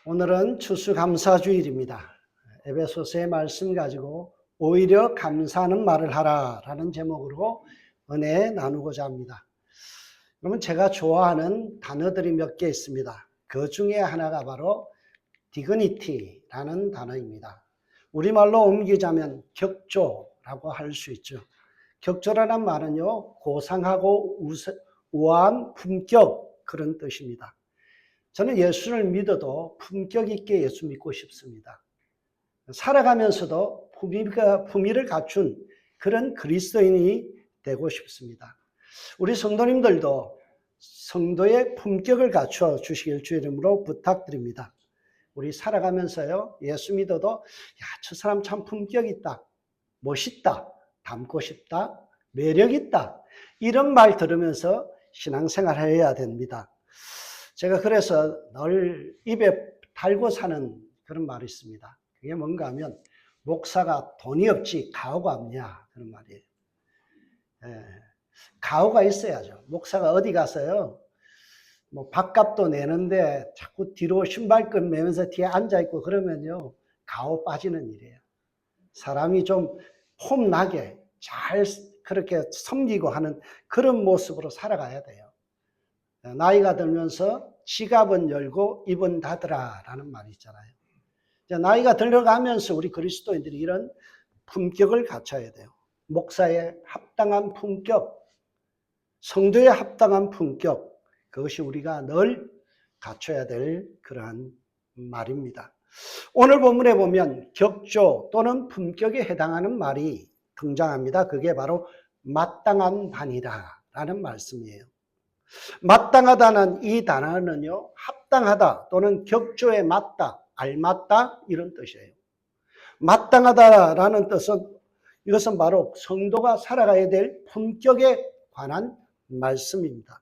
오늘은 추수감사주일입니다. 에베소서의 말씀 가지고 오히려 감사하는 말을 하라 라는 제목으로 은혜 나누고자 합니다. 그러면 제가 좋아하는 단어들이 몇 개 있습니다. 그 중에 하나가 바로 dignity라는 단어입니다. 우리말로 옮기자면 격조라고 할 수 있죠. 격조라는 말은요, 고상하고 우아한 품격, 그런 뜻입니다. 저는 예수를 믿어도 품격 있게 예수 믿고 싶습니다. 살아가면서도 품위를 갖춘 그런 그리스도인이 되고 싶습니다. 우리 성도님들도 성도의 품격을 갖춰 주시길 주 이름으로 부탁드립니다. 우리 살아가면서요, 예수 믿어도 저 사람 참 품격 있다, 멋있다, 닮고 싶다, 매력 있다, 이런 말 들으면서 신앙생활 해야 됩니다. 제가 그래서 늘 입에 달고 사는 그런 말이 있습니다. 그게 뭔가 하면, 목사가 돈이 없지 가오가 없냐, 그런 말이에요. 가오가 있어야죠. 목사가 어디 가서요, 밥값도 내는데 자꾸 뒤로 신발끈 매면서 뒤에 앉아있고 그러면요, 가오 빠지는 일이에요. 사람이 좀 폼나게 잘 그렇게 섬기고 하는 그런 모습으로 살아가야 돼요. 나이가 들면서 지갑은 열고 입은 닫으라 라는 말이 있잖아요. 나이가 들어가면서 우리 그리스도인들이 이런 품격을 갖춰야 돼요. 목사의 합당한 품격, 성도의 합당한 품격, 그것이 우리가 늘 갖춰야 될 그러한 말입니다. 오늘 본문에 보면 격조 또는 품격에 해당하는 말이 등장합니다. 그게 바로 마땅한 반이다 라는 말씀이에요. 마땅하다는 이 단어는요, 합당하다 또는 격조에 맞다, 알맞다 이런 뜻이에요. 마땅하다라는 뜻은 이것은 바로 성도가 살아가야 될 품격에 관한 말씀입니다.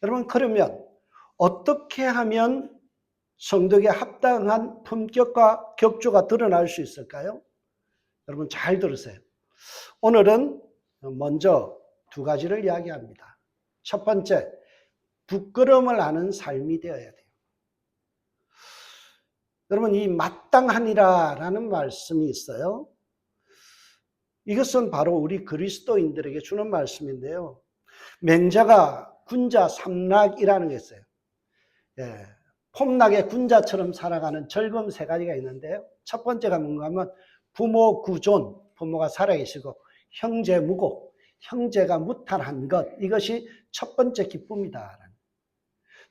여러분, 그러면 어떻게 하면 성도에게 합당한 품격과 격조가 드러날 수 있을까요? 여러분 잘 들으세요. 오늘은 먼저 두 가지를 이야기합니다. 첫 번째, 부끄러움을 아는 삶이 되어야 돼요. 여러분, 이 마땅하니라라는 말씀이 있어요. 이것은 바로 우리 그리스도인들에게 주는 말씀인데요. 맹자가 군자 삼락이라는 게 있어요. 폼나게 군자처럼 살아가는 즐거움 세 가지가 있는데요. 첫 번째가 뭔가 하면 부모 구존, 부모가 살아계시고 형제 무고, 형제가 무탈한 것, 이것이 첫 번째 기쁨이다.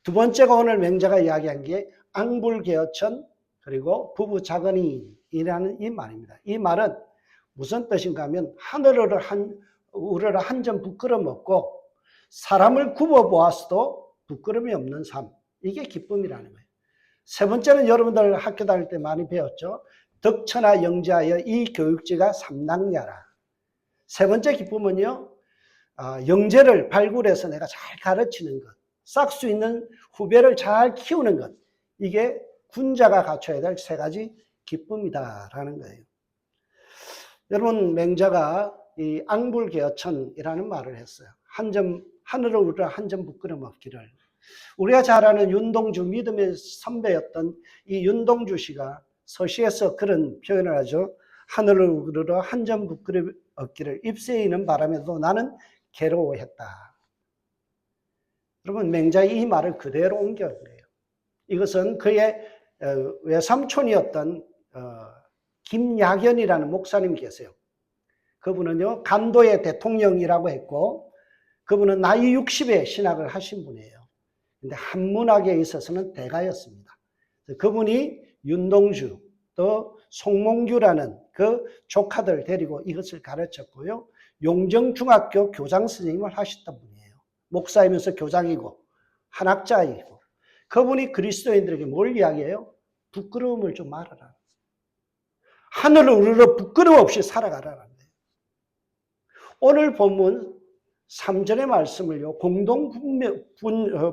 두 번째가 오늘 맹자가 이야기한 게 앙불개어천, 그리고 부부자건이라는 이 말입니다. 이 말은 무슨 뜻인가 하면 하늘을 우러러 한 점 부끄럼 없고 사람을 굽어보았어도 부끄럼이 없는 삶, 이게 기쁨이라는 거예요. 세 번째는 여러분들 학교 다닐 때 많이 배웠죠. 덕천하 영재하여 이 교육지가 삼랑야라. 세 번째 기쁨은요, 영재를 발굴해서 내가 잘 가르치는 것, 싹 수 있는 후배를 잘 키우는 것, 이게 군자가 갖춰야 될 세 가지 기쁨이다라는 거예요. 여러분, 맹자가 이 앙불개어천이라는 말을 했어요. 하늘을 우러러 한 점 부끄럼 없기를. 우리가 잘 아는 윤동주, 믿음의 선배였던 이 윤동주 씨가 서시에서 그런 표현을 하죠. 하늘을 우러러 한 점 부끄럼 없기를 잎새이는 바람에도 나는 괴로워했다. 여러분, 맹자의 이 말을 그대로 옮겨온 거예요. 이것은 그의 외삼촌이었던 김야견이라는 목사님이 계세요. 그분은요, 간도의 대통령이라고 했고, 그분은 나이 60에 신학을 하신 분이에요. 근데 한문학에 있어서는 대가였습니다. 그분이 윤동주, 또 송몽규라는 그 조카들 데리고 이것을 가르쳤고요. 용정중학교 교장 선생님을 하셨던 분이에요. 목사이면서 교장이고 한학자이고. 그분이 그리스도인들에게 뭘 이야기해요? 부끄러움을 좀 말아라. 하늘을 우러러 부끄러움 없이 살아가라는 거예요. 오늘 본문 3절의 말씀을요, 공동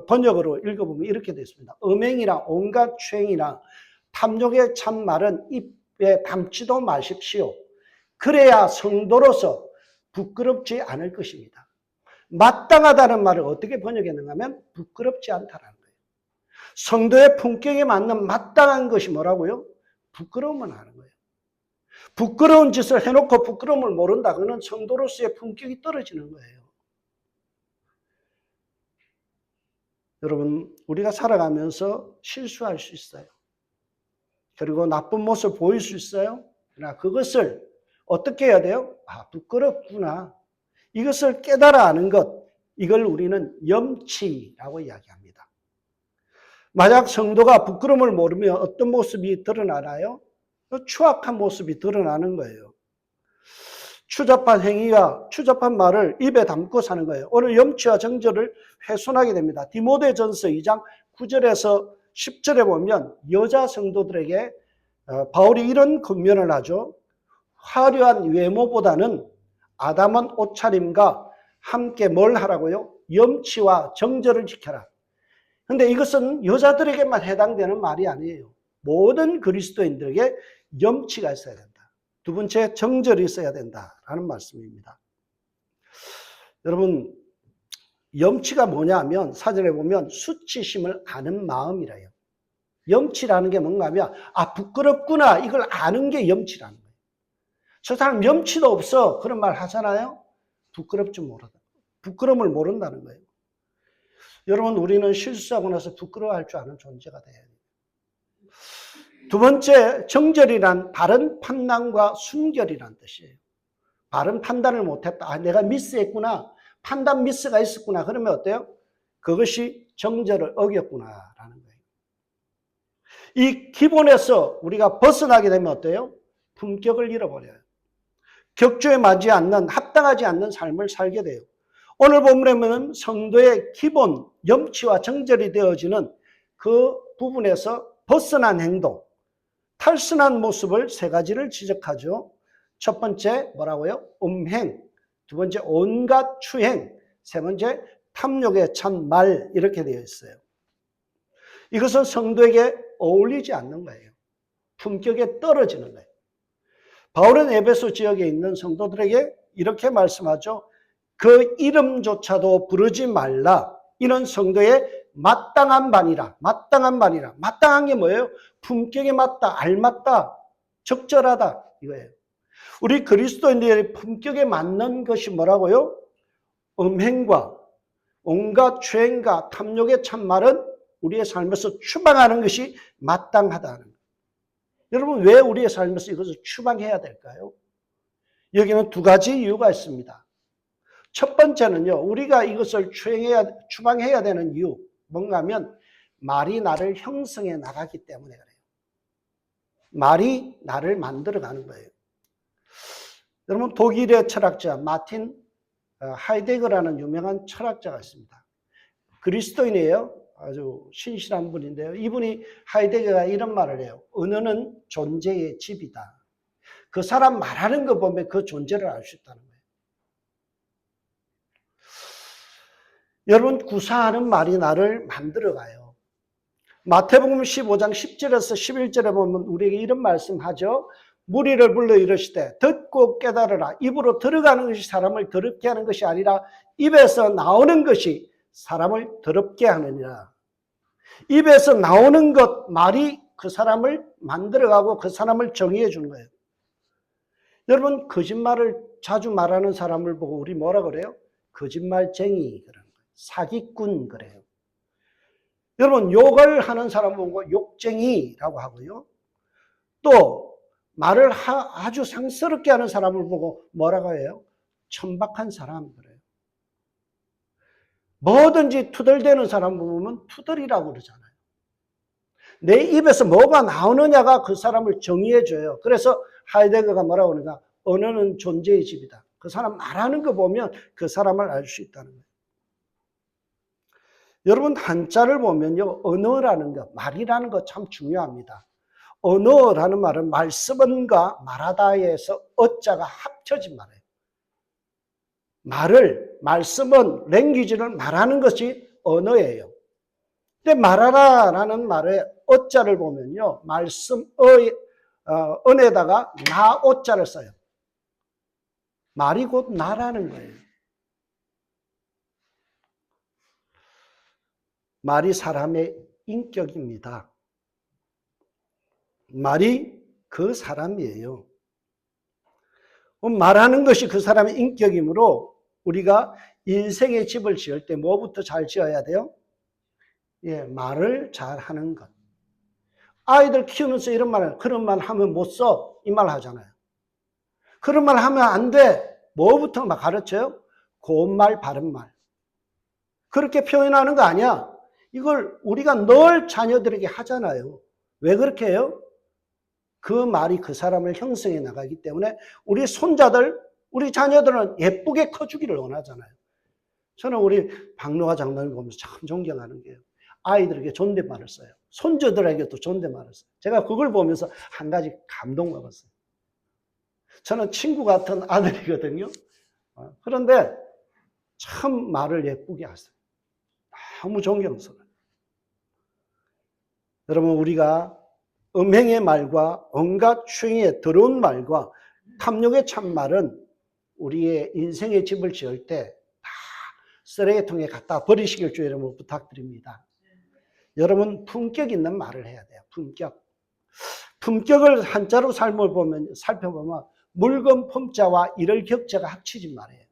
번역으로 읽어보면 이렇게 되어 있습니다. 음행이나 온갖 추행이나 탐욕의 참말은 입에 담지도 마십시오. 그래야 성도로서 부끄럽지 않을 것입니다. 마땅하다는 말을 어떻게 번역했는가 하면 부끄럽지 않다라는 거예요. 성도의 품격에 맞는 마땅한 것이 뭐라고요? 부끄러움을 하는 거예요. 부끄러운 짓을 해놓고 부끄러움을 모른다. 그는 성도로서의 품격이 떨어지는 거예요. 여러분, 우리가 살아가면서 실수할 수 있어요. 그리고 나쁜 모습을 보일 수 있어요. 그러나 그것을 어떻게 해야 돼요? 아, 부끄럽구나. 이것을 깨달아 아는 것, 이걸 우리는 염치라고 이야기합니다. 만약 성도가 부끄러움을 모르면 어떤 모습이 드러나나요? 추악한 모습이 드러나는 거예요. 추잡한 행위와 추잡한 말을 입에 담고 사는 거예요. 오늘 염치와 정절을 훼손하게 됩니다. 디모데전서 2장 9절에서 10절에 보면 여자 성도들에게 바울이 이런 권면을 하죠. 화려한 외모보다는 아담한 옷차림과 함께 뭘 하라고요? 염치와 정절을 지켜라. 근데 이것은 여자들에게만 해당되는 말이 아니에요. 모든 그리스도인들에게 염치가 있어야 된다. 두 번째, 정절이 있어야 된다라는 말씀입니다. 여러분, 염치가 뭐냐 하면 사전에 보면 수치심을 아는 마음이래요. 염치라는 게 뭔가 하면 아, 부끄럽구나, 이걸 아는 게 염치라는 거예요. 저 사람 염치도 없어, 그런 말 하잖아요. 부끄럽지 모르다. 부끄러움을 모른다는 거예요. 여러분, 우리는 실수하고 나서 부끄러워할 줄 아는 존재가 돼야 돼요. 두 번째, 정절이란 바른 판단과 순결이란 뜻이에요. 바른 판단을 못했다. 아, 내가 미스했구나. 판단 미스가 있었구나. 그러면 어때요? 그것이 정절을 어겼구나라는 거예요. 이 기본에서 우리가 벗어나게 되면 어때요? 품격을 잃어버려요. 격조에 맞지 않는, 합당하지 않는 삶을 살게 돼요. 오늘 본문에 보면 성도의 기본 염치와 정절이 되어지는 그 부분에서 벗어난 행동, 탈선한 모습을 세 가지를 지적하죠. 첫 번째 뭐라고요? 음행, 두 번째 온갖 추행, 세 번째 탐욕에 찬 말, 이렇게 되어 있어요. 이것은 성도에게 어울리지 않는 거예요. 품격에 떨어지는 거예요. 바울은 에베소 지역에 있는 성도들에게 이렇게 말씀하죠. 그 이름조차도 부르지 말라. 이는 성도의 마땅한 반이라. 마땅한 반이라. 마땅한 게 뭐예요? 품격에 맞다, 알맞다, 적절하다, 이거예요. 우리 그리스도인들의 품격에 맞는 것이 뭐라고요? 음행과 온갖 죄행과 탐욕에 찬 말은 우리의 삶에서 추방하는 것이 마땅하다는 거예요. 여러분, 왜 우리의 삶에서 이것을 추방해야 될까요? 여기는 두 가지 이유가 있습니다. 첫 번째는요, 우리가 이것을 추방해야 되는 이유, 뭔가 하면 말이 나를 형성해 나가기 때문에 그래요. 말이 나를 만들어가는 거예요. 여러분, 독일의 철학자 마틴 하이데거라는 유명한 철학자가 있습니다. 그리스도인이에요. 아주 신실한 분인데요. 이분이 하이데거가 이런 말을 해요. 언어는 존재의 집이다. 그 사람 말하는 거 보면 그 존재를 알 수 있다는 거예요. 여러분, 구사하는 말이 나를 만들어가요. 마태복음 15장 10절에서 11절에 보면 우리에게 이런 말씀하죠. 무리를 불러 이르시되 듣고 깨달으라. 입으로 들어가는 것이 사람을 더럽게 하는 것이 아니라 입에서 나오는 것이 사람을 더럽게 하느니라. 입에서 나오는 것, 말이 그 사람을 만들어가고 그 사람을 정의해 주는 거예요. 여러분, 거짓말을 자주 말하는 사람을 보고 우리 뭐라 그래요? 거짓말쟁이 그러는 거예요. 사기꾼 그래요. 여러분, 욕을 하는 사람 보고 욕쟁이라고 하고요. 또 말을 아주 상스럽게 하는 사람을 보고 뭐라고 해요? 천박한 사람 그래요. 뭐든지 투덜대는 사람 보면 투덜이라고 그러잖아요. 내 입에서 뭐가 나오느냐가 그 사람을 정의해 줘요. 그래서 하이데거가 뭐라고 그러니까 언어는 존재의 집이다. 그 사람 말하는 거 보면 그 사람을 알 수 있다는 거예요. 여러분, 한자를 보면요, 언어라는 것, 말이라는 것 참 중요합니다. 언어라는 말은 말씀은과 말하다에서 어자가 합쳐진 말이에요. 말씀은, 랭귀지를 말하는 것이 언어예요. 근데 말하라라는 말의 어자를 보면요, 말씀의 은에다가 나 어자를 써요. 말이 곧 나라는 거예요. 말이 사람의 인격입니다. 말이 그 사람이에요. 말하는 것이 그 사람의 인격이므로 우리가 인생의 집을 지을 때 뭐부터 잘 지어야 돼요? 예, 말을 잘 하는 것. 아이들 키우면서 이런 말, 그런 말 하면 못 써. 이 말 하잖아요. 그런 말 하면 안 돼. 뭐부터 막 가르쳐요? 고운 말, 바른 말. 그렇게 표현하는 거 아니야. 이걸 우리가 늘 자녀들에게 하잖아요. 왜 그렇게 해요? 그 말이 그 사람을 형성해 나가기 때문에 우리 손자들, 우리 자녀들은 예쁘게 커주기를 원하잖아요. 저는 우리 박노하 장로님 보면서 참 존경하는 게요. 아이들에게 존댓말을 써요. 손주들에게도 존댓말을 써요. 제가 그걸 보면서 한 가지 감동받았어요. 저는 친구 같은 아들이거든요. 그런데 참 말을 예쁘게 하세요. 너무 존경스러워요. 여러분, 우리가 음행의 말과 온갖 추행의 더러운 말과 탐욕의 참말은 우리의 인생의 집을 지을 때 다 쓰레기통에 갖다 버리시길 주의 이름으로 부탁드립니다. 여러분, 품격 있는 말을 해야 돼요. 품격. 품격을 한자로 살펴보면 물건 품자와 이를 격자가 합치진 말이에요.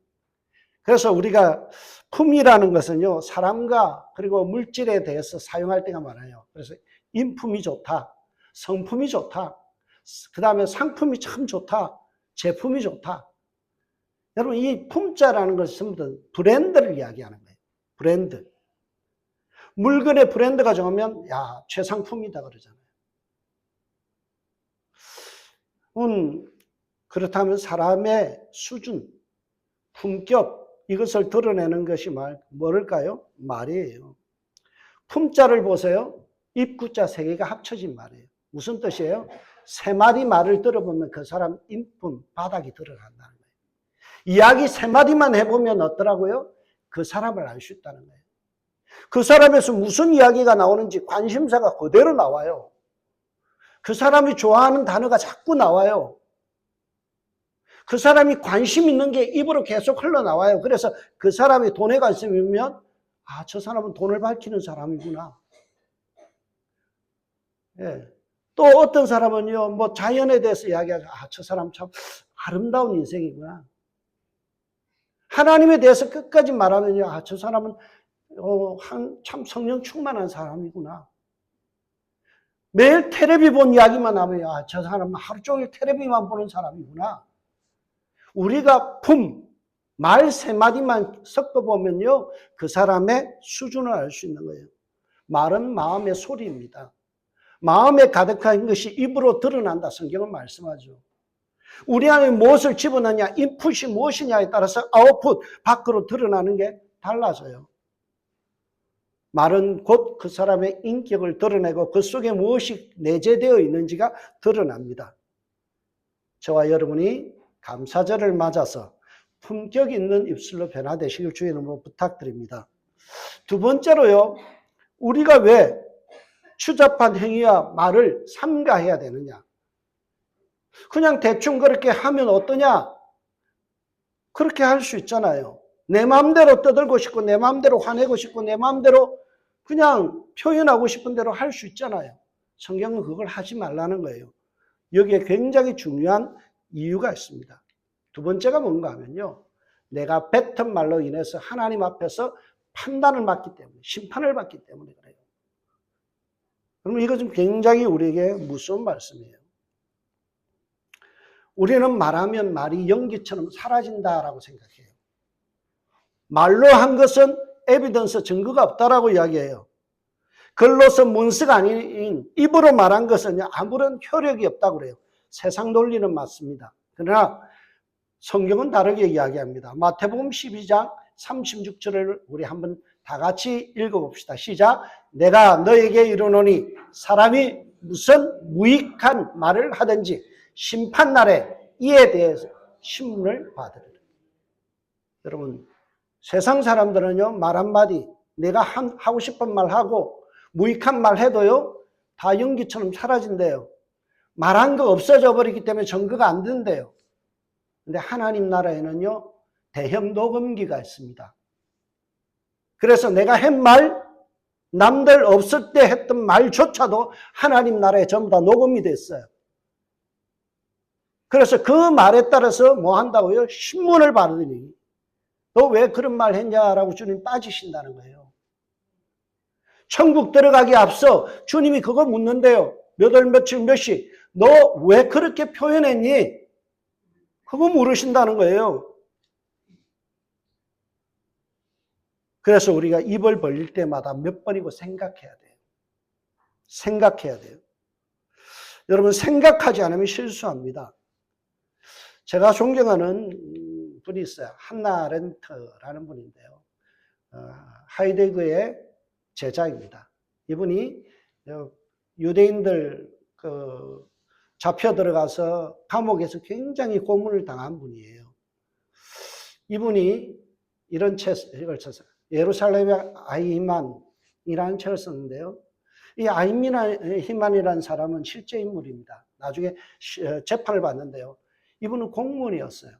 그래서 우리가 품이라는 것은요, 사람과 그리고 물질에 대해서 사용할 때가 많아요. 그래서 인품이 좋다, 성품이 좋다, 그 다음에 상품이 참 좋다, 제품이 좋다. 여러분, 이 품자라는 것은 브랜드를 이야기하는 거예요. 브랜드. 물건의 브랜드가 좋으면 야, 최상품이다 그러잖아요. 그렇다면 사람의 수준, 품격, 이것을 드러내는 것이 뭐를까요? 말이에요. 품자를 보세요. 입구자 세 개가 합쳐진 말이에요. 무슨 뜻이에요? 세 마디 말을 들어보면 그 사람 인품, 바닥이 드러난다는 거예요. 이야기 세 마디만 해보면 어떠라고요? 그 사람을 알 수 있다는 거예요. 그 사람에서 무슨 이야기가 나오는지 관심사가 그대로 나와요. 그 사람이 좋아하는 단어가 자꾸 나와요. 그 사람이 관심 있는 게 입으로 계속 흘러나와요. 그래서 그 사람이 돈에 관심이 있으면 아, 저 사람은 돈을 밝히는 사람이구나. 예. 또 어떤 사람은요, 뭐 자연에 대해서 이야기하죠. 아, 저 사람 참 아름다운 인생이구나. 하나님에 대해서 끝까지 말하면요, 아, 저 사람은 참 성령 충만한 사람이구나. 매일 텔레비 본 이야기만 하면 아, 저 사람은 하루 종일 텔레비만 보는 사람이구나. 우리가 말 세 마디만 섞어보면요, 그 사람의 수준을 알 수 있는 거예요. 말은 마음의 소리입니다. 마음에 가득한 것이 입으로 드러난다, 성경은 말씀하죠. 우리 안에 무엇을 집어넣냐, 인풋이 무엇이냐에 따라서 아웃풋, 밖으로 드러나는 게 달라져요. 말은 곧 그 사람의 인격을 드러내고 그 속에 무엇이 내재되어 있는지가 드러납니다. 저와 여러분이 감사절을 맞아서 품격 있는 입술로 변화되시길 주의 이름으로 부탁드립니다. 두 번째로요, 우리가 왜 추잡한 행위와 말을 삼가해야 되느냐? 그냥 대충 그렇게 하면 어떠냐? 그렇게 할 수 있잖아요. 내 마음대로 떠들고 싶고 내 마음대로 화내고 싶고 내 마음대로 그냥 표현하고 싶은 대로 할 수 있잖아요. 성경은 그걸 하지 말라는 거예요. 여기에 굉장히 중요한 이유가 있습니다. 두 번째가 뭔가 하면요, 내가 뱉은 말로 인해서 하나님 앞에서 판단을 받기 때문에, 심판을 받기 때문에 그래요. 그러면 이것은 굉장히 우리에게 무서운 말씀이에요. 우리는 말하면 말이 연기처럼 사라진다라고 생각해요. 말로 한 것은 에비던스, 증거가 없다라고 이야기해요. 글로서 문서가 아닌 입으로 말한 것은 아무런 효력이 없다고 그래요. 세상 논리는 맞습니다. 그러나 성경은 다르게 이야기합니다. 마태복음 12장 36절을 우리 한번 다 같이 읽어봅시다. 시작. 내가 너에게 이르노니 사람이 무슨 무익한 말을 하든지 심판날에 이에 대해서 심문을 받으리라. 여러분, 세상 사람들은요, 말 한마디, 내가 하고 싶은 말 하고 무익한 말 해도요, 다 연기처럼 사라진대요. 말한 거 없어져 버리기 때문에 증거가 안 된대요. 근데 하나님 나라에는요, 대형 녹음기가 있습니다. 그래서 내가 한 말 남들 없을 때 했던 말조차도 하나님 나라에 전부 다 녹음이 됐어요. 그래서 그 말에 따라서 뭐 한다고요? 신문을 받으니 너 왜 그런 말 했냐라고 주님 따지신다는 거예요. 천국 들어가기 앞서 주님이 그거 묻는데요. 몇 월 며칠 몇 시 너 왜 그렇게 표현했니? 그거 물으신다는 거예요. 그래서 우리가 입을 벌릴 때마다 몇 번이고 생각해야 돼요. 생각해야 돼요. 여러분 생각하지 않으면 실수합니다. 제가 존경하는 분이 있어요. 한나 아렌트라는 분인데요. 하이데거의 제자입니다. 이분이 유대인들 잡혀 들어가서 감옥에서 굉장히 고문을 당한 분이에요. 이분이 이런 책을 썼어요. 예루살렘의 아히만이라는 책을 썼는데요. 이 아히만이라는 사람은 실제 인물입니다. 나중에 재판을 받는데요. 이분은 공무원이었어요.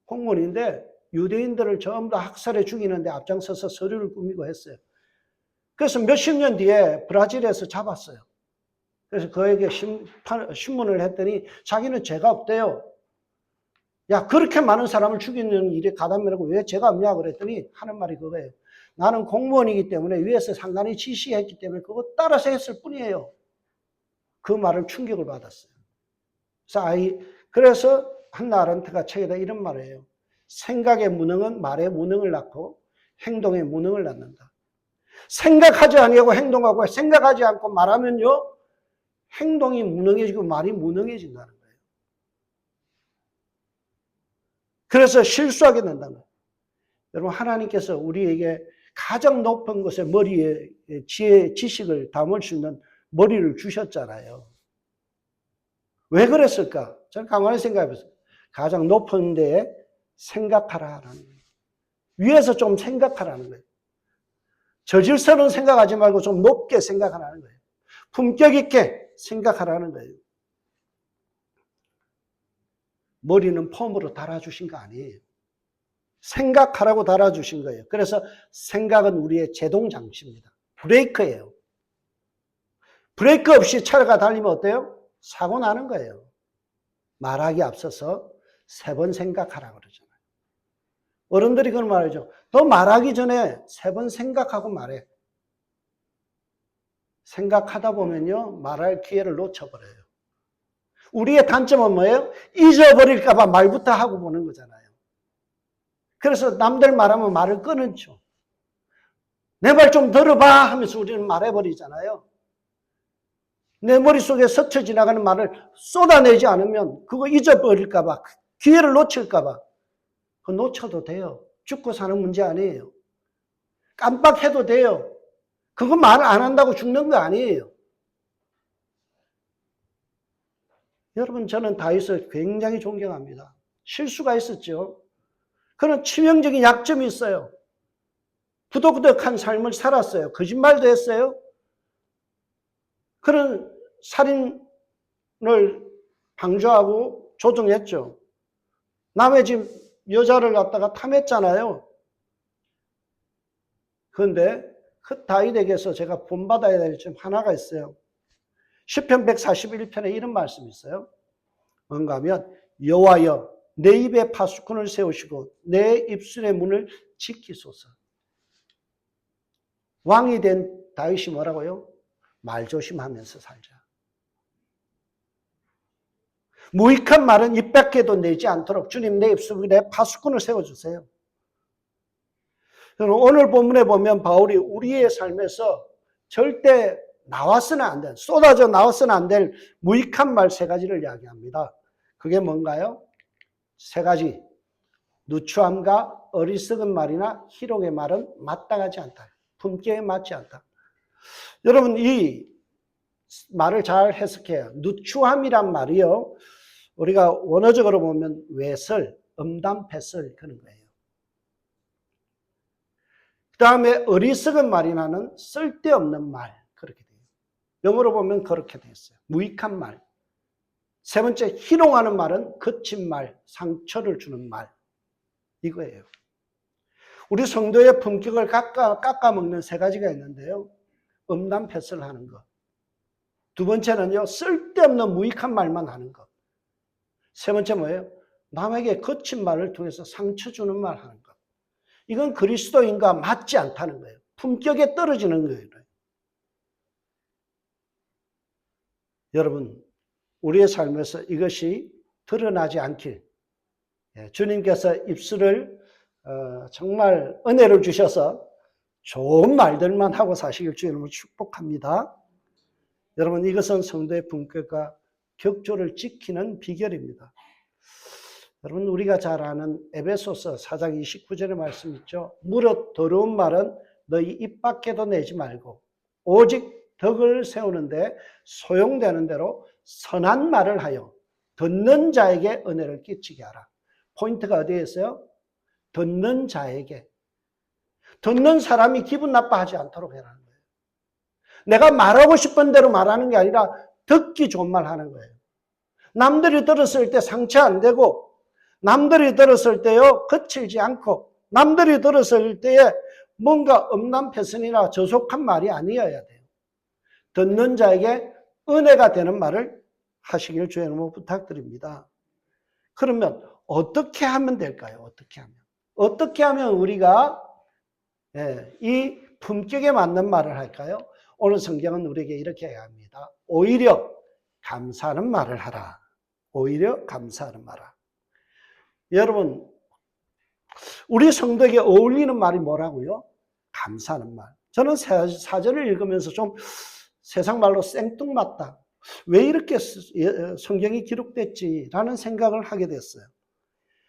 공무원인데 유대인들을 전부 다 학살해 죽이는데 앞장서서 서류를 꾸미고 했어요. 그래서 몇십 년 뒤에 브라질에서 잡았어요. 그래서 그에게 신문을 했더니 자기는 죄가 없대요. 야, 그렇게 많은 사람을 죽이는 일에 가담이라고 왜 죄가 없냐 그랬더니 하는 말이 그거예요. 나는 공무원이기 때문에 위에서 상관이 지시했기 때문에 그거 따라서 했을 뿐이에요. 그 말을 충격을 받았어요. 그래서 한나 아렌트가 책에다 이런 말을 해요. 생각의 무능은 말의 무능을 낳고 행동의 무능을 낳는다. 생각하지 아니하고 행동하고 생각하지 않고 말하면요. 행동이 무능해지고 말이 무능해진다는 거예요. 그래서 실수하게 된다는 거예요. 여러분 하나님께서 우리에게 가장 높은 곳에 머리에 지혜, 지식을 담을 수 있는 머리를 주셨잖아요. 왜 그랬을까? 저는 가만히 생각해봤어요. 가장 높은 데에 생각하라는 거예요. 위에서 좀 생각하라는 거예요. 저질서는 생각하지 말고 좀 높게 생각하라는 거예요. 품격 있게 생각하라는 거예요. 머리는 폼으로 달아주신 거 아니에요. 생각하라고 달아주신 거예요. 그래서 생각은 우리의 제동장치입니다. 브레이크예요. 브레이크 없이 차가 달리면 어때요? 사고 나는 거예요. 말하기 앞서서 3번 생각하라고 그러잖아요. 어른들이 그런 말이죠. 너 말하기 전에 3번 생각하고 말해. 생각하다 보면요, 말할 기회를 놓쳐버려요. 우리의 단점은 뭐예요? 잊어버릴까봐 말부터 하고 보는 거잖아요. 그래서 남들 말하면 말을 끊죠. 내 말 좀 들어봐 하면서 우리는 말해버리잖아요. 내 머릿속에 스쳐 지나가는 말을 쏟아내지 않으면 그거 잊어버릴까봐, 기회를 놓칠까봐. 그거 놓쳐도 돼요. 죽고 사는 문제 아니에요. 깜빡해도 돼요. 그거 말 안 한다고 죽는 거 아니에요. 여러분 저는 다윗을 굉장히 존경합니다. 실수가 있었죠. 그런 치명적인 약점이 있어요. 부도덕한 삶을 살았어요. 거짓말도 했어요. 그런 살인을 방조하고 조종했죠. 남의 집 여자를 갖다가 탐했잖아요. 그런데 그 다윗에게서 제가 본받아야 될 점 하나가 있어요. 시편 141편에 이런 말씀이 있어요. 뭔가 하면 여호와여 내 입에 파수꾼을 세우시고 내 입술의 문을 지키소서. 왕이 된 다윗이 뭐라고요? 말 조심하면서 살자. 무익한 말은 입 밖에도 내지 않도록 주님 내 입술에 파수꾼을 세워주세요. 오늘 본문에 보면 바울이 우리의 삶에서 절대 나와서는 안 될, 쏟아져 나와서는 안 될 무익한 말 3가지를 이야기합니다. 그게 뭔가요? 3가지. 누추함과 어리석은 말이나 희롱의 말은 마땅하지 않다. 품격에 맞지 않다. 여러분 이 말을 잘 해석해요. 누추함이란 말이요. 우리가 원어적으로 보면 외설, 음담패설 그런 거예요. 그 다음에 어리석은 말이나는 쓸데없는 말 그렇게 돼요. 영어로 보면 그렇게 되어 있어요. 무익한 말. 3번째 희롱하는 말은 거친 말, 상처를 주는 말 이거예요. 우리 성도의 품격을 깎아먹는 3가지가 있는데요. 음란 패스를 하는 것. 두 번째는요, 쓸데없는 무익한 말만 하는 것. 세 번째 뭐예요? 남에게 거친 말을 통해서 상처 주는 말 하는 것. 이건 그리스도인과 맞지 않다는 거예요. 품격에 떨어지는 거예요. 여러분, 우리의 삶에서 이것이 드러나지 않길, 주님께서 입술을 정말 은혜를 주셔서 좋은 말들만 하고 사시길 주님을 축복합니다. 여러분, 이것은 성도의 품격과 격조를 지키는 비결입니다. 여러분, 우리가 잘 아는 에베소서 4장 29절의 말씀 있죠. 무릇 더러운 말은 너희 입 밖에도 내지 말고 오직 덕을 세우는데 소용되는 대로 선한 말을 하여 듣는 자에게 은혜를 끼치게 하라. 포인트가 어디에 있어요? 듣는 자에게. 듣는 사람이 기분 나빠하지 않도록 해라는 거예요. 내가 말하고 싶은 대로 말하는 게 아니라 듣기 좋은 말 하는 거예요. 남들이 들었을 때 상처 안 되고, 남들이 들었을 때요 거칠지 않고, 남들이 들었을 때에 뭔가 음란 패선이나 저속한 말이 아니어야 돼요. 듣는 자에게 은혜가 되는 말을 하시길 주의 이름으로 부탁드립니다. 그러면 어떻게 하면 될까요? 어떻게 하면 우리가 이 품격에 맞는 말을 할까요? 오늘 성경은 우리에게 이렇게 얘기합니다. 오히려 감사하는 말을 하라. 오히려 감사하는 말을 하라. 여러분, 우리 성도에게 어울리는 말이 뭐라고요? 감사하는 말. 저는 사전을 읽으면서 좀 세상 말로 생뚱맞다. 왜 이렇게 성경이 기록됐지라는 생각을 하게 됐어요.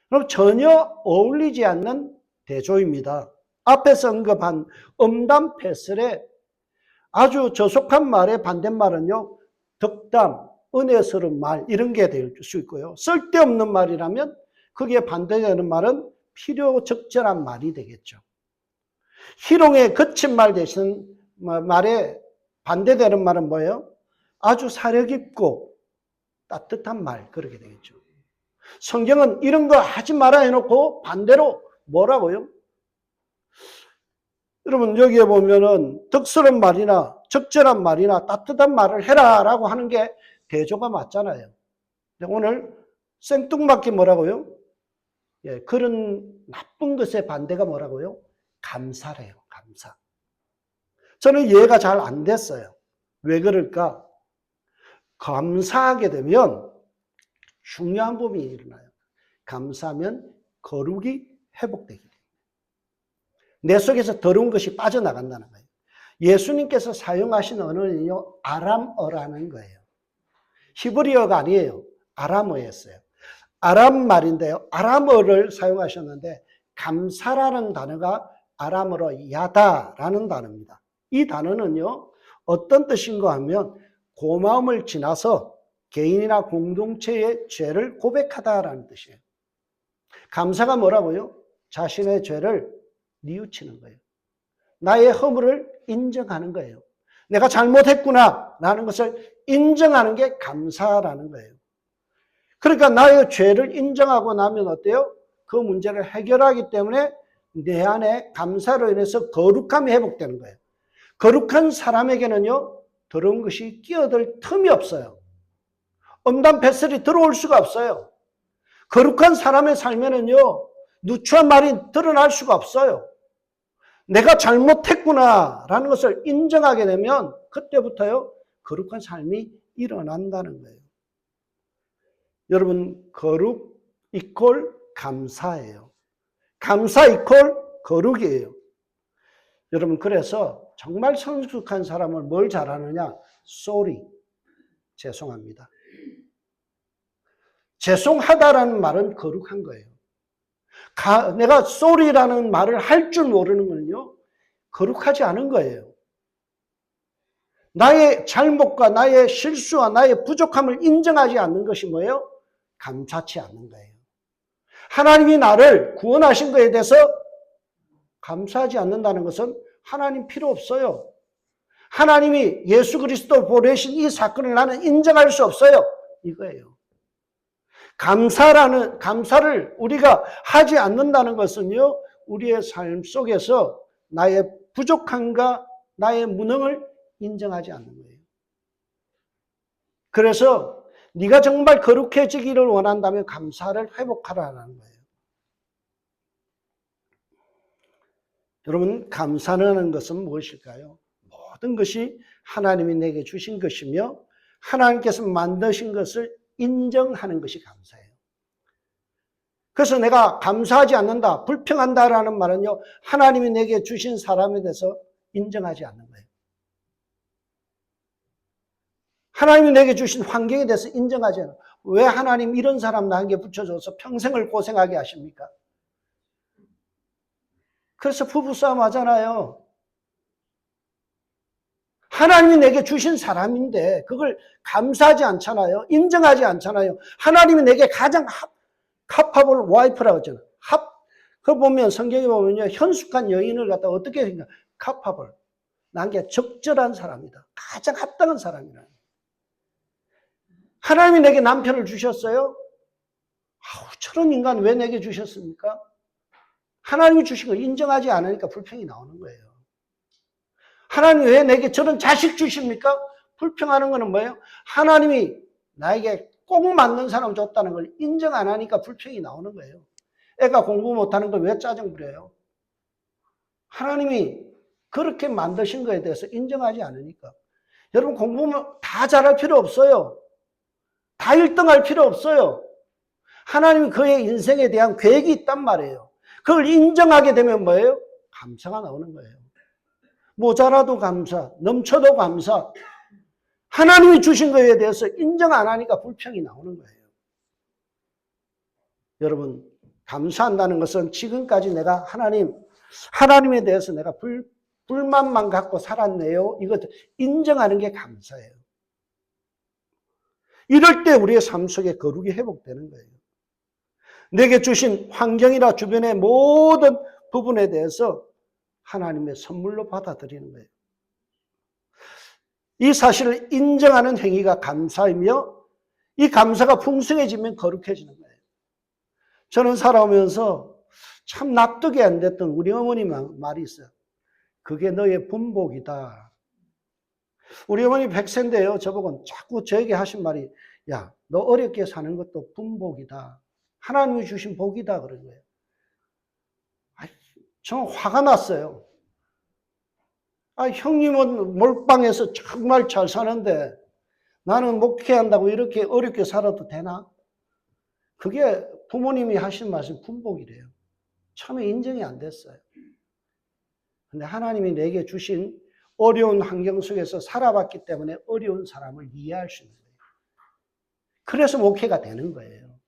그럼 전혀 어울리지 않는 대조입니다. 앞에서 언급한 음담 패설의 아주 저속한 말의 반대말은요, 덕담, 은혜스러운 말 이런 게 될 수 있고요. 쓸데없는 말이라면 거기에 반대되는 말은 필요 적절한 말이 되겠죠. 희롱의 거친 말 대신 말에 반대되는 말은 뭐예요? 아주 사려 깊고 따뜻한 말, 그렇게 되겠죠. 성경은 이런 거 하지 마라 해놓고 반대로 뭐라고요? 여러분, 여기에 보면은 덕스러운 말이나 적절한 말이나 따뜻한 말을 해라라고 하는 게 대조가 맞잖아요. 오늘 생뚱맞게 뭐라고요? 그런 나쁜 것의 반대가 뭐라고요? 감사래요, 감사. 저는 이해가 잘 안 됐어요. 왜 그럴까? 감사하게 되면 중요한 부분이 일어나요. 감사하면 거룩이 회복되게 됩니다. 내 속에서 더러운 것이 빠져나간다는 거예요. 예수님께서 사용하신 언어는요, 아람어라는 거예요. 히브리어가 아니에요. 아람어였어요. 아람 말인데요. 아람어를 사용하셨는데 감사라는 단어가 아람어로 야다라는 단어입니다. 이 단어는요, 어떤 뜻인가 하면 고마움을 지나서 개인이나 공동체의 죄를 고백하다라는 뜻이에요. 감사가 뭐라고요? 자신의 죄를 뉘우치는 거예요. 나의 허물을 인정하는 거예요. 내가 잘못했구나 라는 것을 인정하는 게 감사라는 거예요. 그러니까 나의 죄를 인정하고 나면 어때요? 그 문제를 해결하기 때문에 내 안에 감사로 인해서 거룩함이 회복되는 거예요. 거룩한 사람에게는요, 더러운 것이 끼어들 틈이 없어요. 음담 패설이 들어올 수가 없어요. 거룩한 사람의 삶에는요, 누추한 말이 드러날 수가 없어요. 내가 잘못했구나라는 것을 인정하게 되면 그때부터요, 거룩한 삶이 일어난다는 거예요. 여러분, 거룩 이퀄 감사예요. 감사 이퀄 거룩이에요. 여러분, 그래서 정말 성숙한 사람을 뭘 잘하느냐? sorry, 죄송합니다. 죄송하다라는 말은 거룩한 거예요. 내가 sorry라는 말을 할 줄 모르는 거는요, 거룩하지 않은 거예요. 나의 잘못과 나의 실수와 나의 부족함을 인정하지 않는 것이 뭐예요? 감사치 않는 거예요. 하나님이 나를 구원하신 것에 대해서 감사하지 않는다는 것은 하나님 필요 없어요. 하나님이 예수 그리스도를 보내신 이 사건을 나는 인정할 수 없어요. 이거예요. 감사를 우리가 하지 않는다는 것은요, 우리의 삶 속에서 나의 부족함과 나의 무능을 인정하지 않는 거예요. 그래서 네가 정말 거룩해지기를 원한다면 감사를 회복하라는 거예요. 여러분, 감사하는 것은 무엇일까요? 모든 것이 하나님이 내게 주신 것이며 하나님께서 만드신 것을 인정하는 것이 감사예요. 그래서 내가 감사하지 않는다, 불평한다라는 말은요, 하나님이 내게 주신 사람에 대해서 인정하지 않는 거예요. 하나님이 내게 주신 환경에 대해서 인정하지 않아요. 왜 하나님 이런 사람 나에게 붙여줘서 평생을 고생하게 하십니까? 그래서 부부싸움 하잖아요. 하나님이 내게 주신 사람인데 그걸 감사하지 않잖아요. 인정하지 않잖아요. 하나님이 내게 가장 합합을 와이프라고 하잖아요. 그거 보면 성경에 보면요. 현숙한 여인을 갖다 어떻게 생각? 합합을. 나에게 적절한 사람이다. 가장 합당한 사람이라. 하나님이 내게 남편을 주셨어요? 저런 인간 왜 내게 주셨습니까? 하나님이 주신 거 인정하지 않으니까 불평이 나오는 거예요. 하나님이 왜 내게 저런 자식 주십니까? 불평하는 거는 뭐예요? 하나님이 나에게 꼭 맞는 사람 줬다는 걸 인정 안 하니까 불평이 나오는 거예요. 애가 공부 못하는 걸 왜 짜증 부려요? 하나님이 그렇게 만드신 거에 대해서 인정하지 않으니까. 여러분 공부는 다 잘할 필요 없어요. 다 1등할 필요 없어요. 하나님이 그의 인생에 대한 계획이 있단 말이에요. 그걸 인정하게 되면 뭐예요? 감사가 나오는 거예요. 모자라도 감사, 넘쳐도 감사. 하나님이 주신 것에 대해서 인정 안 하니까 불평이 나오는 거예요. 여러분, 감사한다는 것은 지금까지 내가 하나님에 대해서 내가 불만만 갖고 살았네요. 이것도 인정하는 게 감사예요. 이럴 때 우리의 삶 속에 거룩이 회복되는 거예요. 내게 주신 환경이나 주변의 모든 부분에 대해서 하나님의 선물로 받아들이는 거예요. 이 사실을 인정하는 행위가 감사이며 이 감사가 풍성해지면 거룩해지는 거예요. 저는 살아오면서 참 납득이 안 됐던 우리 어머니 말이 있어요. 그게 너의 분복이다. 우리 어머니 100세인데요. 저보고 자꾸 저에게 하신 말이 야, 너 어렵게 사는 것도 분복이다. 하나님이 주신 복이다 그런 거예요. 저는 화가 났어요. 형님은 몰빵해서 정말 잘 사는데 나는 목회한다고 이렇게 어렵게 살아도 되나? 그게 부모님이 하신 말씀 분복이래요. 처음에 인정이 안 됐어요. 근데 하나님이 내게 주신 어려운 환경 속에서 살아봤기 때문에 어려운 사람을 이해할 수 있는 거예요. 그래서 목회가 되는 거예요.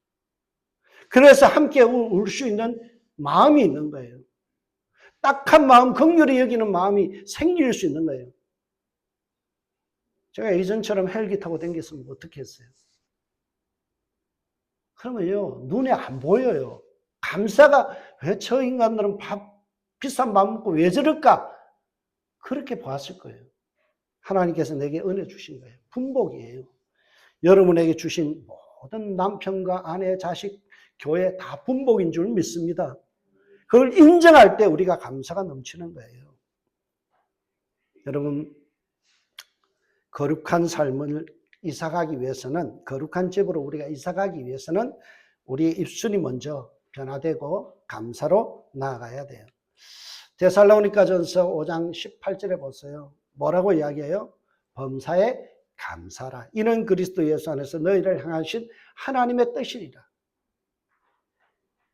그래서 함께 울 수 있는 마음이 있는 거예요. 딱한 마음, 긍휼히 여기는 마음이 생길 수 있는 거예요. 제가 예전처럼 헬기 타고 다녔으면 어떻게 했어요? 그러면요, 눈에 안 보여요. 감사가 왜 저 인간들은 비싼 밥 먹고 왜 저럴까? 그렇게 봤을 거예요. 하나님께서 내게 은혜 주신 거예요. 분복이에요. 여러분에게 주신 모든 남편과 아내, 자식, 교회 다 분복인 줄 믿습니다. 그걸 인정할 때 우리가 감사가 넘치는 거예요. 여러분, 거룩한 삶을 이사가기 위해서는, 거룩한 집으로 우리가 이사가기 위해서는 우리의 입술이 먼저 변화되고 감사로 나아가야 돼요. 데살로니가전서 5장 18절에 보세요. 뭐라고 이야기해요? 범사에 감사라. 이는 그리스도 예수 안에서 너희를 향하신 하나님의 뜻이니라.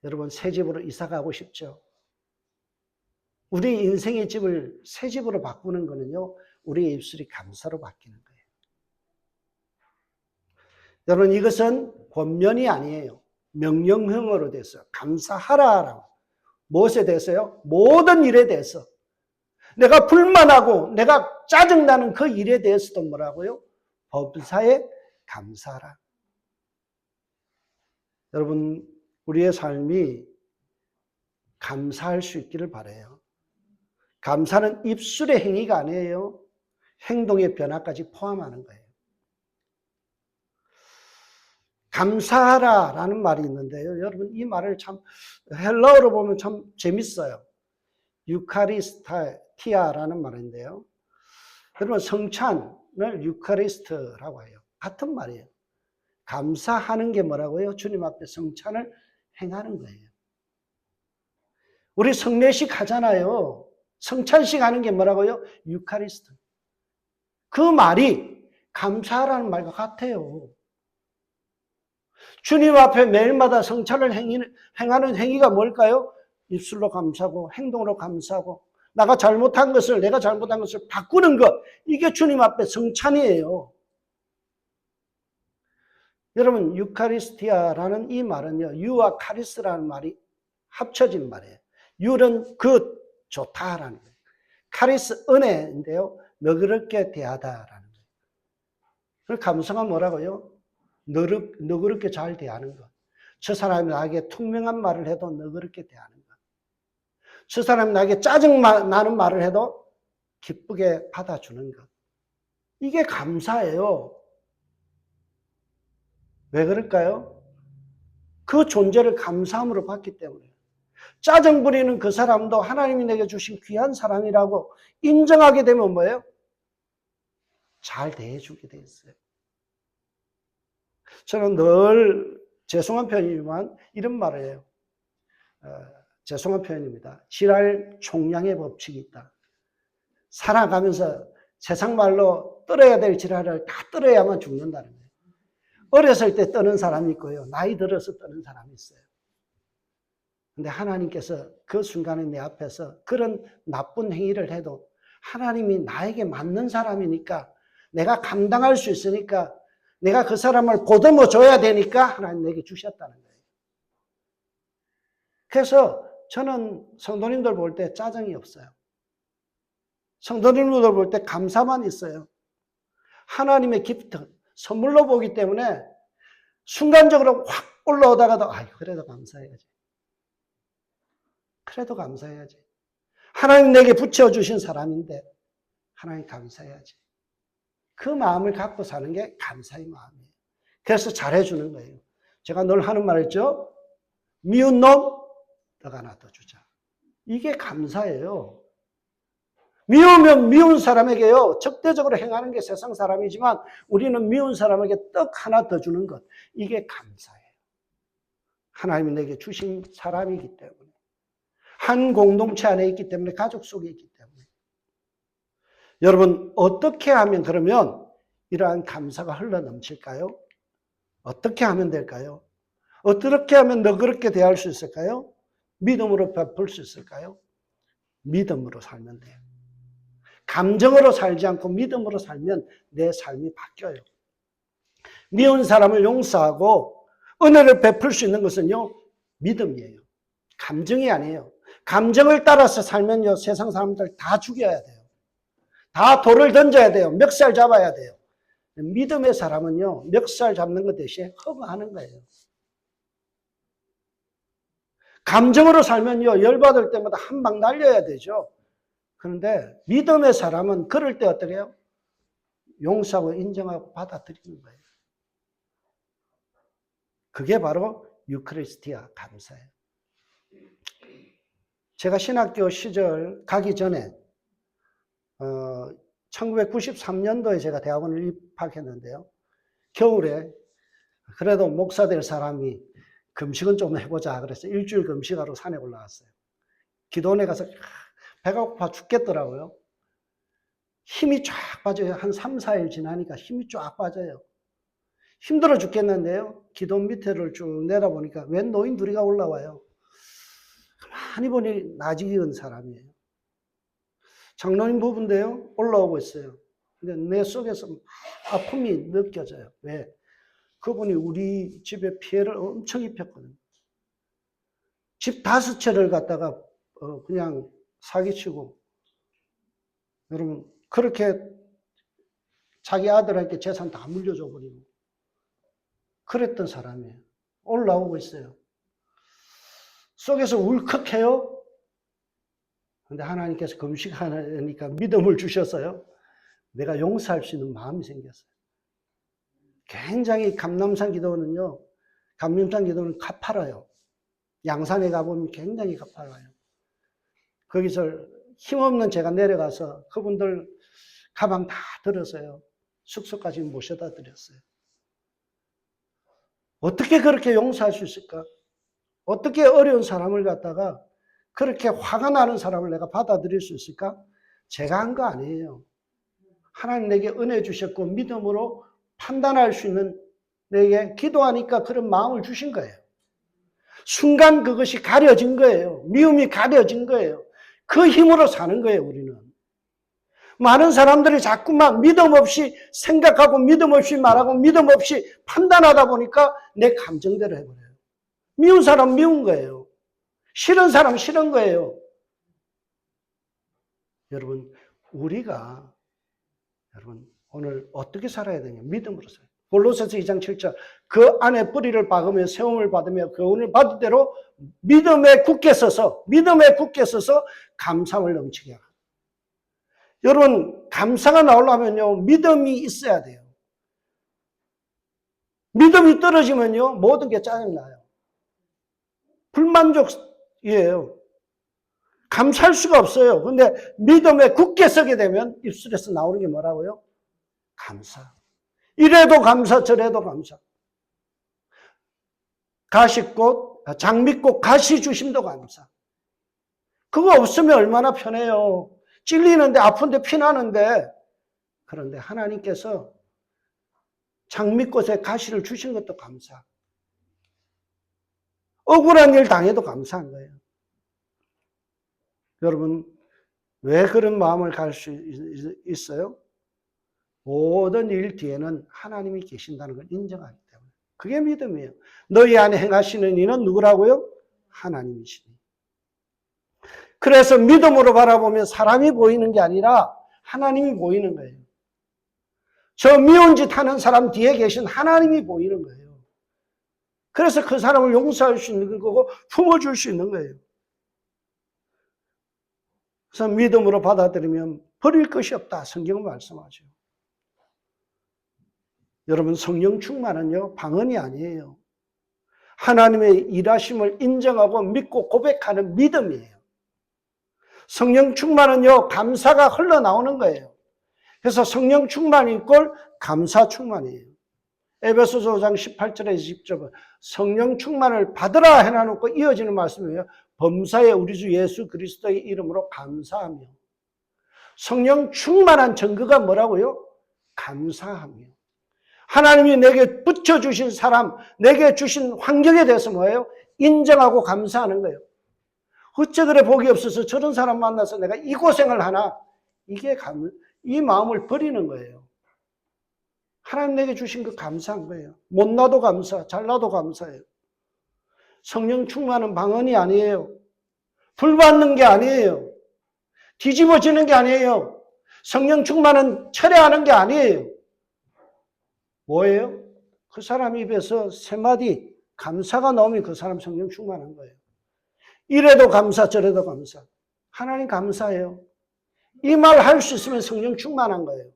여러분, 새 집으로 이사 가고 싶죠? 우리 인생의 집을 새 집으로 바꾸는 거는요, 우리의 입술이 감사로 바뀌는 거예요. 여러분, 이것은 권면이 아니에요. 명령형으로 돼서 감사하라라고. 무엇에 대해서요? 모든 일에 대해서. 내가 불만하고 내가 짜증나는 그 일에 대해서도 뭐라고요? 범사에 감사하라. 여러분, 우리의 삶이 감사할 수 있기를 바라요. 감사는 입술의 행위가 아니에요. 행동의 변화까지 포함하는 거예요. 감사하라라는 말이 있는데요. 여러분, 이 말을 참 헬라어로 보면 참 재밌어요. 유카리스티아라는 말인데요. 여러분 성찬을 유카리스트라고 해요. 같은 말이에요. 감사하는 게 뭐라고요? 주님 앞에 성찬을 행하는 거예요. 우리 성례식 하잖아요. 성찬식 하는 게 뭐라고요? 유카리스트. 그 말이 감사라는 말과 같아요. 주님 앞에 매일마다 성찬을 행하는 행위가 뭘까요? 입술로 감사하고 행동으로 감사하고 내가 잘못한 것을 바꾸는 것. 이게 주님 앞에 성찬이에요. 여러분 유카리스티아라는 이 말은요. 유와 카리스라는 말이 합쳐진 말이에요. 유는 그 좋다라는 거예요. 카리스 은혜인데요. 너그럽게 대하다라는 거예요. 그 감성은 뭐라고요? 너그럽게 잘 대하는 것. 저 사람이 나에게 투명한 말을 해도 너그럽게 대하는 것. 저 사람이 나에게 짜증 나는 말을 해도 기쁘게 받아주는 것. 이게 감사예요. 왜 그럴까요? 그 존재를 감사함으로 봤기 때문에. 짜증 부리는 그 사람도 하나님이 내게 주신 귀한 사람이라고 인정하게 되면 뭐예요? 잘 대해주게 돼 있어요. 저는 늘 죄송한 표현이지만 이런 말을 해요. 죄송한 표현입니다. 지랄 총량의 법칙이 있다. 살아가면서 세상 말로 떨어야 될 지랄을 다 떨어야만 죽는다는 거예요. 어렸을 때 떠는 사람이 있고요. 나이 들어서 떠는 사람이 있어요. 근데 하나님께서 그 순간에 내 앞에서 그런 나쁜 행위를 해도 하나님이 나에게 맞는 사람이니까 내가 감당할 수 있으니까 내가 그 사람을 보듬어 줘야 되니까 하나님 내게 주셨다는 거예요. 그래서 저는 성도님들 볼 때 짜증이 없어요. 성도님들 볼 때 감사만 있어요. 하나님의 기프트, 선물로 보기 때문에 순간적으로 확 올라오다가도 그래도 감사해야지. 그래도 감사해야지. 하나님 내게 붙여주신 사람인데 하나님 감사해야지. 그 마음을 갖고 사는 게 감사의 마음이에요. 그래서 잘해주는 거예요. 제가 늘 하는 말 있죠? 미운 놈, 떡 하나 더 주자. 이게 감사예요. 미우면 미운 사람에게요, 적대적으로 행하는 게 세상 사람이지만 우리는 미운 사람에게 떡 하나 더 주는 것. 이게 감사예요. 하나님이 내게 주신 사람이기 때문에. 한 공동체 안에 있기 때문에, 가족 속에 있기 때문에. 여러분, 어떻게 하면 그러면 이러한 감사가 흘러넘칠까요? 어떻게 하면 될까요? 어떻게 하면 너그럽게 대할 수 있을까요? 믿음으로 베풀 수 있을까요? 믿음으로 살면 돼요. 감정으로 살지 않고 믿음으로 살면 내 삶이 바뀌어요. 미운 사람을 용서하고 은혜를 베풀 수 있는 것은요, 믿음이에요. 감정이 아니에요. 감정을 따라서 살면요, 세상 사람들 다 죽여야 돼요. 다 돌을 던져야 돼요. 멱살 잡아야 돼요. 믿음의 사람은요, 멱살 잡는 것 대신에 허무하는 거예요. 감정으로 살면요, 열받을 때마다 한 방 날려야 되죠. 그런데 믿음의 사람은 그럴 때 어떻게 해요? 용서하고 인정하고 받아들이는 거예요. 그게 바로 유크리스티아 감사예요. 제가 신학교 시절 가기 전에 1993년도에 제가 대학원을 입학했는데요. 겨울에 그래도 목사 될 사람이 금식은 좀 해보자 그래서 일주일 금식하러 산에 올라갔어요. 기도원에 가서 배가 고파 죽겠더라고요. 힘이 쫙 빠져요. 한 3, 4일 지나니까 힘이 쫙 빠져요. 힘들어 죽겠는데요. 기도원 밑에를 쭉 내려보니까 웬 노인 둘이가 올라와요. 가만히 보니 나직이은 사람이에요. 장로님 부부인데요. 올라오고 있어요. 근데 내 속에서 아픔이 느껴져요. 왜? 그분이 우리 집에 피해를 엄청 입혔거든요. 집 5채를 갖다가 그냥 사기치고, 여러분 그렇게 자기 아들에게 재산 다 물려줘 버리고 그랬던 사람이에요. 올라오고 있어요. 속에서 울컥해요. 근데 하나님께서 금식하니까 믿음을 주셔서요, 내가 용서할 수 있는 마음이 생겼어요. 굉장히 감남산 기도는요, 가파라요. 양산에 가보면 굉장히 가파라요. 거기서 힘없는 제가 내려가서 그분들 가방 다 들어서요. 숙소까지 모셔다 드렸어요. 어떻게 그렇게 용서할 수 있을까? 어떻게 어려운 사람을 갖다가 그렇게 화가 나는 사람을 내가 받아들일 수 있을까? 제가 한 거 아니에요. 하나님 내게 은혜 주셨고 믿음으로 판단할 수 있는 내게 기도하니까 그런 마음을 주신 거예요. 순간 그것이 가려진 거예요. 미움이 가려진 거예요. 그 힘으로 사는 거예요, 우리는. 많은 사람들이 자꾸만 믿음 없이 생각하고 믿음 없이 말하고 믿음 없이 판단하다 보니까 내 감정대로 해버려요. 미운 사람 미운 거예요. 싫은 사람 싫은 거예요. 여러분, 우리가 오늘 어떻게 살아야 되냐? 믿음으로 살아요. 골로새서 2장 7절 그 안에 뿌리를 박으며 세움을 받으며 교훈을 받을 대로 믿음에 굳게 서서 감사함을 넘치게 하라. 여러분, 감사가 나오려면요, 믿음이 있어야 돼요. 믿음이 떨어지면요, 모든 게 짜증나요. 불만족이에요. 감사할 수가 없어요. 근데 믿음에 굳게 서게 되면 입술에서 나오는 게 뭐라고요? 감사. 이래도 감사, 저래도 감사. 가시꽃, 장미꽃, 가시 주심도 감사. 그거 없으면 얼마나 편해요. 찔리는데, 아픈데, 피나는데. 그런데 하나님께서 장미꽃에 가시를 주신 것도 감사. 억울한 일 당해도 감사한 거예요. 여러분, 왜 그런 마음을 갈 수 있어요? 모든 일 뒤에는 하나님이 계신다는 걸 인정하기 때문에. 그게 믿음이에요. 너희 안에 행하시는 이는 누구라고요? 하나님이시니. 그래서 믿음으로 바라보면 사람이 보이는 게 아니라 하나님이 보이는 거예요. 저 미운 짓 하는 사람 뒤에 계신 하나님이 보이는 거예요. 그래서 그 사람을 용서할 수 있는 거고 품어줄 수 있는 거예요. 그래서 믿음으로 받아들이면 버릴 것이 없다. 성경은 말씀하죠. 여러분, 성령 충만은요, 방언이 아니에요. 하나님의 일하심을 인정하고 믿고 고백하는 믿음이에요. 성령 충만은요, 감사가 흘러나오는 거예요. 그래서 성령 충만이 이꼴 감사 충만이에요. 에베소서 5장 18절에 20절 성령 충만을 받으라 해놔놓고 이어지는 말씀이에요. 범사에 우리 주 예수 그리스도의 이름으로 감사하며. 성령 충만한 증거가 뭐라고요? 감사하며. 하나님이 내게 붙여주신 사람, 내게 주신 환경에 대해서 뭐예요? 인정하고 감사하는 거예요. 어째 그래 복이 없어서 저런 사람 만나서 내가 이 고생을 하나? 이 마음을 버리는 거예요. 하나님 내게 주신 거 감사한 거예요. 못나도 감사, 잘나도 감사해요. 성령 충만은 방언이 아니에요. 불받는 게 아니에요. 뒤집어지는 게 아니에요. 성령 충만은 철회하는 게 아니에요. 뭐예요? 그 사람 입에서 세 마디 감사가 나오면 그 사람 성령 충만한 거예요. 이래도 감사, 저래도 감사. 하나님 감사해요. 이 말 할 수 있으면 성령 충만한 거예요.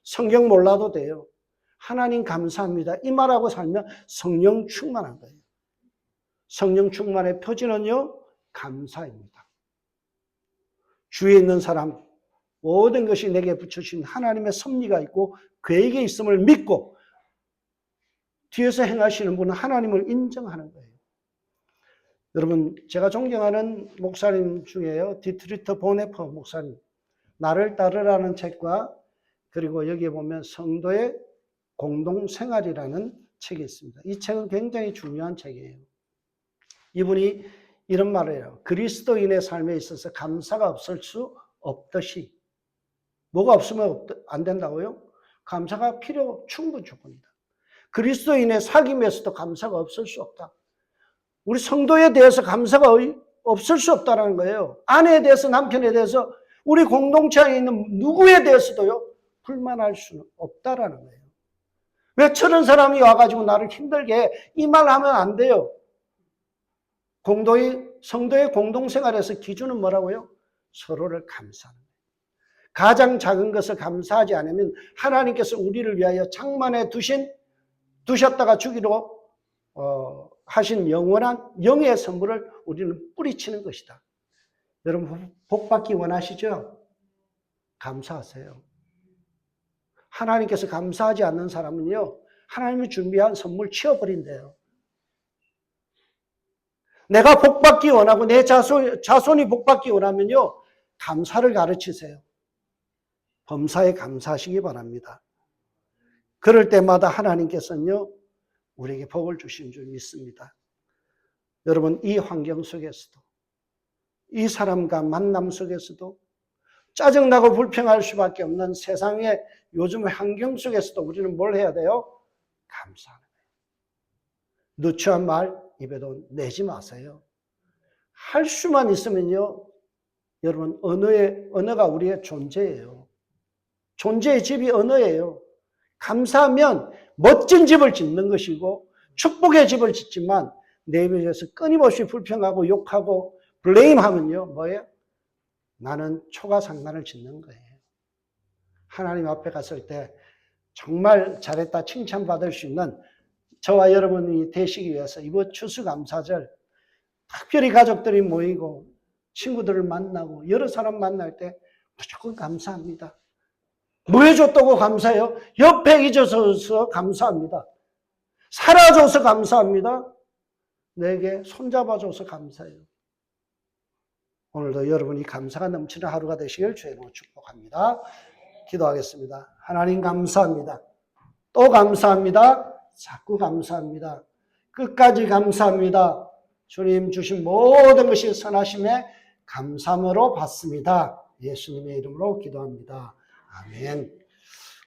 성경 몰라도 돼요. 하나님 감사합니다. 이 말하고 살면 성령 충만한 거예요. 성령 충만의 표지는요, 감사입니다. 주위에 있는 사람, 모든 것이 내게 붙여주신 하나님의 섭리가 있고 계획이 있음을 믿고 뒤에서 행하시는 분은 하나님을 인정하는 거예요. 여러분, 제가 존경하는 목사님 중에요, 디트리트 보네퍼 목사님, 나를 따르라는 책과 그리고 여기에 보면 성도의 공동생활이라는 책이 있습니다. 이 책은 굉장히 중요한 책이에요. 이분이 이런 말을 해요. 그리스도인의 삶에 있어서 감사가 없을 수 없듯이. 뭐가 없으면 안 된다고요? 감사가 충분 조건이다. 그리스도인의 사귐에서도 감사가 없을 수 없다. 우리 성도에 대해서 감사가 없을 수 없다는 거예요. 아내에 대해서, 남편에 대해서, 우리 공동체 안에 있는 누구에 대해서도요, 불만할 수는 없다라는 거예요. 왜 저런 사람이 와가지고 나를 힘들게 해? 이 말 하면 안 돼요. 성도의 공동생활에서 기준은 뭐라고요? 서로를 감사하는 거예요. 가장 작은 것을 감사하지 않으면 하나님께서 우리를 위하여 장만에 두셨다가 주기로 하신 영원한 영의 선물을 우리는 뿌리치는 것이다. 여러분, 복 받기 원하시죠? 감사하세요. 하나님께서 감사하지 않는 사람은요, 하나님이 준비한 선물 치워버린대요. 내가 복받기 원하고 내 자손이 복받기 원하면요, 감사를 가르치세요. 범사에 감사하시기 바랍니다. 그럴 때마다 하나님께서는요, 우리에게 복을 주신 줄 믿습니다. 여러분, 이 환경 속에서도, 이 사람과 만남 속에서도, 짜증나고 불평할 수밖에 없는 세상의 요즘 환경 속에서도 우리는 뭘 해야 돼요? 감사하는 거예요. 누추한 말 입에도 내지 마세요. 할 수만 있으면요, 여러분, 언어가 우리의 존재예요. 존재의 집이 언어예요. 감사하면 멋진 집을 짓는 것이고 축복의 집을 짓지만 내 입에서 끊임없이 불평하고 욕하고 블레임하면요, 뭐예요? 나는 초가상관을 짓는 거예요. 하나님 앞에 갔을 때 정말 잘했다 칭찬받을 수 있는 저와 여러분이 되시기 위해서 이번 추수감사절 특별히 가족들이 모이고 친구들을 만나고 여러 사람 만날 때 무조건 감사합니다. 뭐 해줬다고 감사해요? 옆에 잊어서 감사합니다. 살아줘서 감사합니다. 내게 손잡아줘서 감사해요. 오늘도 여러분이 감사가 넘치는 하루가 되시길 주의 이름으로 축복합니다. 기도하겠습니다. 하나님 감사합니다. 또 감사합니다. 자꾸 감사합니다. 끝까지 감사합니다. 주님 주신 모든 것이 선하심에 감사함으로 받습니다. 예수님의 이름으로 기도합니다. 아멘.